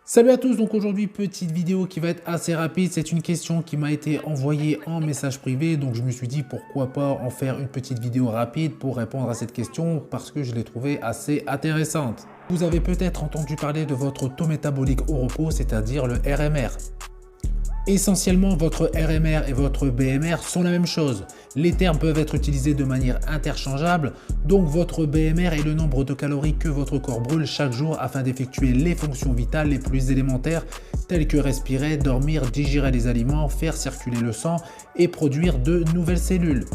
Salut à tous, donc aujourd'hui petite vidéo qui va être assez rapide, c'est une question qui m'a été envoyée en message privé, donc je me suis dit pourquoi pas en faire une petite vidéo rapide pour répondre à cette question parce que je l'ai trouvée assez intéressante. Vous avez peut-être entendu parler de votre taux métabolique au repos, c'est-à-dire le RMR. Essentiellement, votre RMR et votre BMR sont la même chose. Les termes peuvent être utilisés de manière interchangeable, donc votre BMR est le nombre de calories que votre corps brûle chaque jour afin d'effectuer les fonctions vitales les plus élémentaires telles que respirer, dormir, digérer les aliments, faire circuler le sang et produire de nouvelles cellules.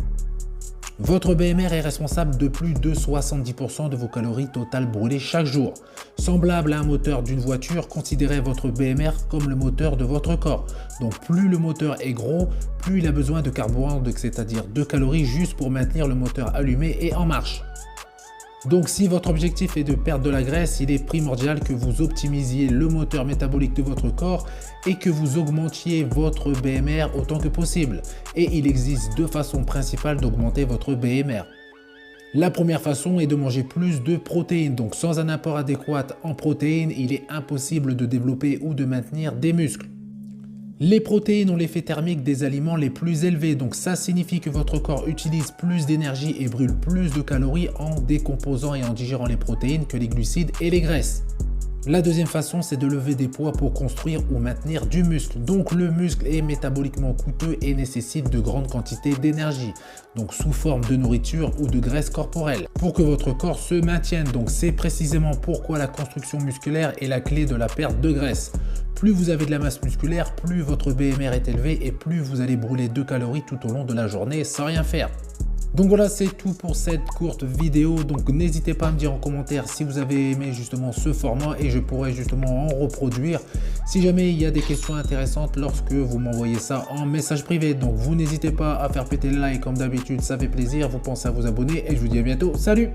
Votre BMR est responsable de plus de 70% de vos calories totales brûlées chaque jour. Semblable à un moteur d'une voiture, considérez votre BMR comme le moteur de votre corps. Donc plus le moteur est gros, plus il a besoin de carburant, c'est-à-dire de calories juste pour maintenir le moteur allumé et en marche. Donc si votre objectif est de perdre de la graisse, il est primordial que vous optimisiez le moteur métabolique de votre corps et que vous augmentiez votre BMR autant que possible. Et il existe deux façons principales d'augmenter votre BMR. La première façon est de manger plus de protéines. Donc sans un apport adéquat en protéines, il est impossible de développer ou de maintenir des muscles. Les protéines ont l'effet thermique des aliments les plus élevés, donc ça signifie que votre corps utilise plus d'énergie et brûle plus de calories en décomposant et en digérant les protéines que les glucides et les graisses. La deuxième façon, c'est de lever des poids pour construire ou maintenir du muscle. Donc le muscle est métaboliquement coûteux et nécessite de grandes quantités d'énergie, donc sous forme de nourriture ou de graisse corporelle, pour que votre corps se maintienne. Donc c'est précisément pourquoi la construction musculaire est la clé de la perte de graisse. Plus vous avez de la masse musculaire, plus votre BMR est élevé et plus vous allez brûler de calories tout au long de la journée sans rien faire. Donc voilà, c'est tout pour cette courte vidéo. Donc n'hésitez pas à me dire en commentaire si vous avez aimé justement ce format et je pourrais justement en reproduire si jamais il y a des questions intéressantes lorsque vous m'envoyez ça en message privé. Donc vous n'hésitez pas à faire péter le like comme d'habitude, ça fait plaisir. Vous pensez à vous abonner et je vous dis à bientôt. Salut!